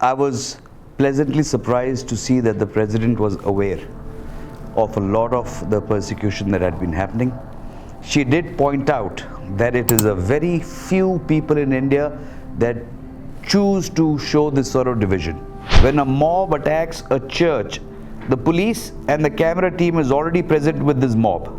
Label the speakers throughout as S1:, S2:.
S1: I was pleasantly surprised to see that the President was aware of a lot of the persecution that had been happening. She did point out that it is a very few people in India that choose to show this sort of division. When a mob attacks a church, the police and the camera team is already present with this mob.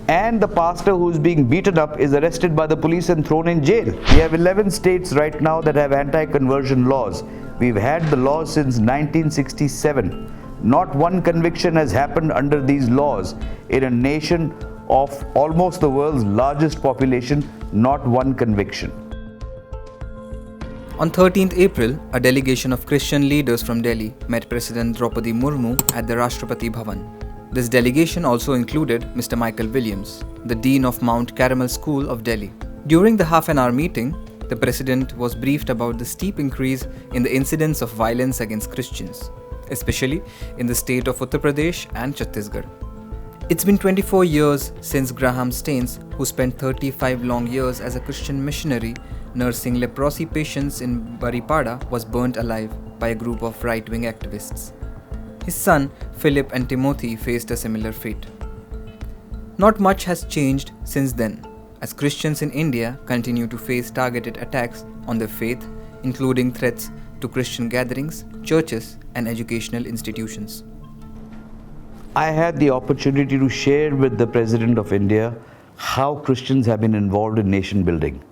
S1: And the pastor who is being beaten up is arrested by the police and thrown in jail. We have 11 states right now that have anti-conversion laws. We've had the law since 1967. Not one conviction has happened under these laws in a nation of almost the world's largest population, not one conviction.
S2: On 13th April, a delegation of Christian leaders from Delhi met President Droupadi Murmu at the Rashtrapati Bhawan. This delegation also included Mr. Michael Williams, the Dean of Mount Carmel School of Delhi. During the half-an-hour meeting, the President was briefed about the steep increase in the incidence of violence against Christians, especially in the state of Uttar Pradesh and Chhattisgarh. It's been 24 years since Graham Staines, who spent 35 long years as a Christian missionary nursing leprosy patients in Baripada, was burnt alive by a group of right-wing activists. His son, Philip and Timothy, faced a similar fate. Not much has changed since then, as Christians in India continue to face targeted attacks on their faith, including threats to Christian gatherings, churches, and educational institutions.
S1: I had the opportunity to share with the President of India how Christians have been involved in nation building.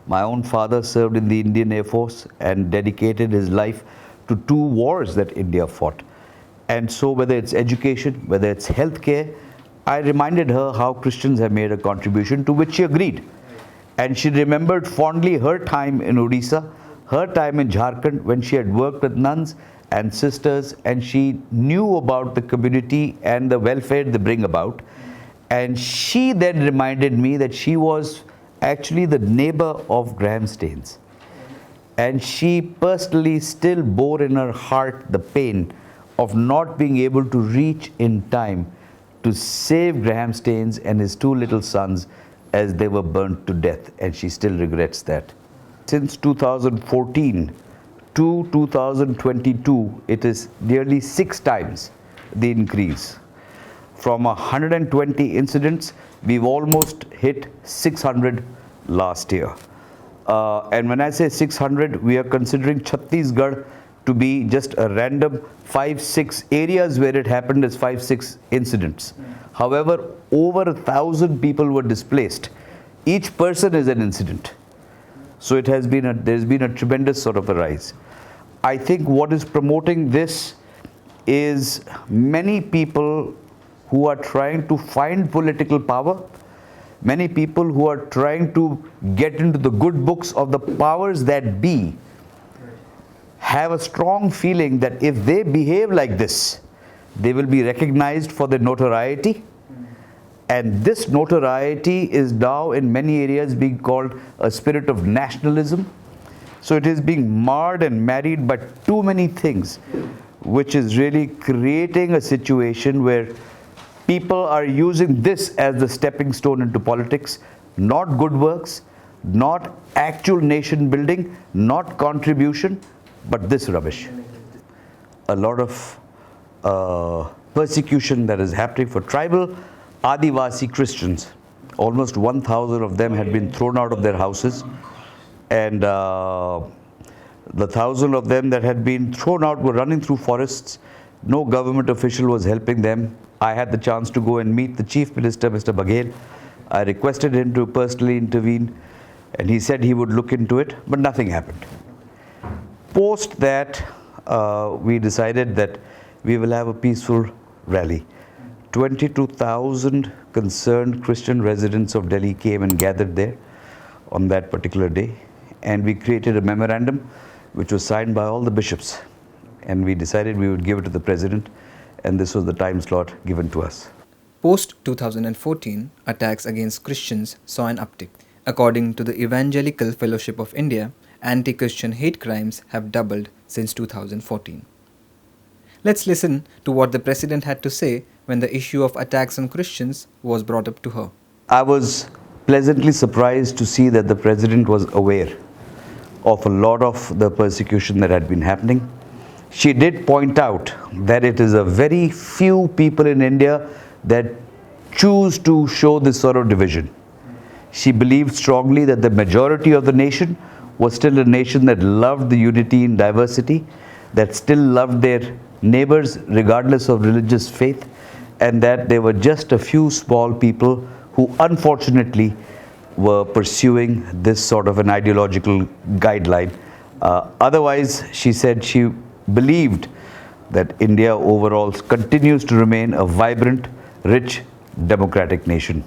S1: My own father served in the Indian Air Force and dedicated his life to 2 wars that India fought. And so whether it's education, whether it's healthcare, I reminded her how Christians have made a contribution, to which she agreed. And she remembered fondly her time in Odisha, her time in Jharkhand, when she had worked with nuns and sisters, and she knew about the community and the welfare they bring about. And she then reminded me that she was actually the neighbor of Graham Staines. And she personally still bore in her heart the pain of not being able to reach in time to save Graham Staines and his 2 little sons as they were burnt to death, and she still regrets that. Since 2014 to 2022, it is nearly 6 times the increase. From 120 incidents, we've almost hit 600 last year. And when I say 600, we are considering Chhattisgarh to be just a random 5-6 areas where it happened as 5-6 incidents. However, over 1,000 people were displaced. Each person is an incident. So there's been a tremendous sort of a rise. I think what is promoting this is many people who are trying to find political power, many people who are trying to get into the good books of the powers that be, have a strong feeling that if they behave like this, they will be recognized for their notoriety. And this notoriety is now in many areas being called a spirit of nationalism. So it is being marred and married by too many things, which is really creating a situation where people are using this as the stepping stone into politics, not good works, not actual nation building, not contribution, but this rubbish. A lot of persecution that is happening for tribal Adivasi Christians. Almost 1,000 of them had been thrown out of their houses, and the 1,000 of them that had been thrown out were running through forests. No government official was helping them. I had the chance to go and meet the Chief Minister, Mr. Baghel. I requested him to personally intervene, and he said he would look into it, but nothing happened. Post that, we decided that we will have a peaceful rally. 22,000 concerned Christian residents of Delhi came and gathered there on that particular day, and we created a memorandum which was signed by all the bishops, and we decided we would give it to the President, and this was the time slot given to us.
S2: Post 2014, attacks against Christians saw an uptick. According to the Evangelical Fellowship of India, anti-Christian hate crimes have doubled since 2014. Let's listen to what the President had to say when the issue of attacks on Christians was brought up to her.
S1: I was pleasantly surprised to see that the President was aware of a lot of the persecution that had been happening. She did point out that it is a very few people in India that choose to show this sort of division. She believed strongly that the majority of the nation was still a nation that loved the unity in diversity, that still loved their neighbors regardless of religious faith, and that there were just a few small people who unfortunately were pursuing this sort of an ideological guideline. Otherwise, she said she believed that India overall continues to remain a vibrant, rich, democratic nation.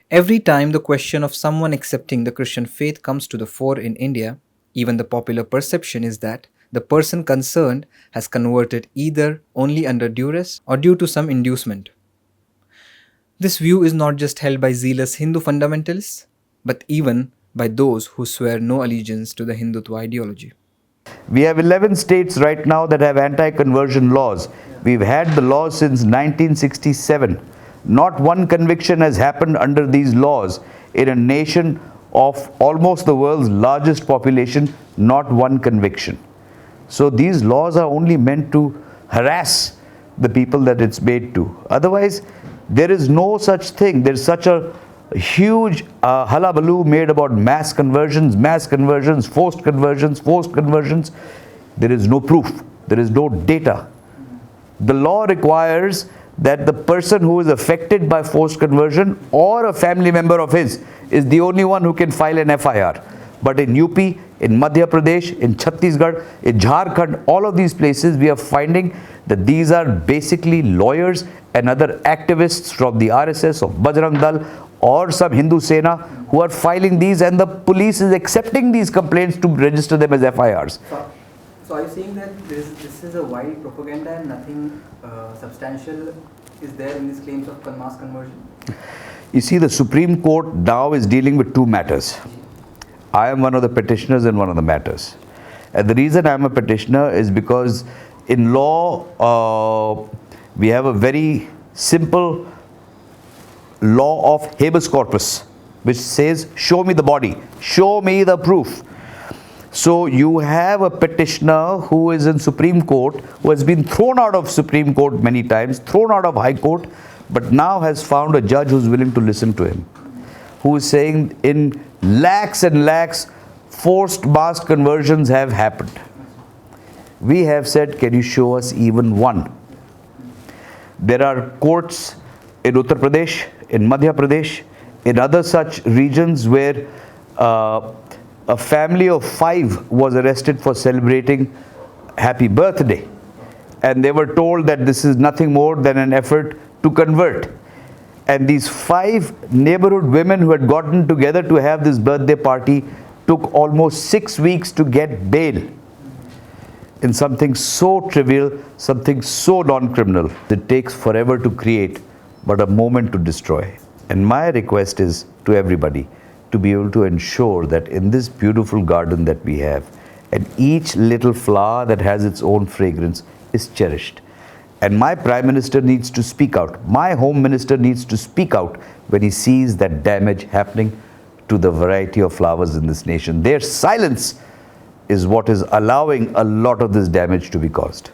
S2: Every time the question of someone accepting the Christian faith comes to the fore in India, even the popular perception is that the person concerned has converted either only under duress or due to some inducement. This view is not just held by zealous Hindu fundamentalists, but even by those who swear no allegiance to the Hindutva ideology.
S1: We have 11 states right now that have anti-conversion laws. We've had the laws since 1967. Not one conviction has happened under these laws in a nation of almost the world's largest population, not one conviction. So these laws are only meant to harass the people that it's made to. Otherwise, there is no such thing. There's such a huge hullabaloo made about mass conversions, forced conversions. There is no proof. There is no data. The law requires that the person who is affected by forced conversion or a family member of his is the only one who can file an FIR. But in UP, in Madhya Pradesh, in Chhattisgarh, in Jharkhand, all of these places, we are finding that these are basically lawyers and other activists from the RSS or Bajrang Dal or some Hindu Sena who are filing these, and the police is accepting these complaints to register them as FIRs.
S2: So are you saying that this is a wild propaganda and nothing substantial is there in these claims of mass conversion?
S1: You see, the Supreme Court now is dealing with two matters. I am one of the petitioners in one of the matters. And the reason I am a petitioner is because in law, we have a very simple law of habeas corpus, which says, show me the body, show me the proof. So you have a petitioner who is in Supreme Court, who has been thrown out of Supreme Court many times, thrown out of High Court, but now has found a judge who's willing to listen to him, who is saying in lakhs and lakhs, forced mass conversions have happened. We have said, can you show us even one? There are courts in Uttar Pradesh, in Madhya Pradesh, in other such regions where a family of 5 was arrested for celebrating happy birthday. And they were told that this is nothing more than an effort to convert. And these 5 neighborhood women who had gotten together to have this birthday party took almost 6 weeks to get bail in something so trivial, something so non-criminal. It takes forever to create, but a moment to destroy. And my request is to everybody to be able to ensure that in this beautiful garden that we have, and each little flower that has its own fragrance is cherished. And my Prime Minister needs to speak out. My Home Minister needs to speak out when he sees that damage happening to the variety of flowers in this nation. Their silence is what is allowing a lot of this damage to be caused.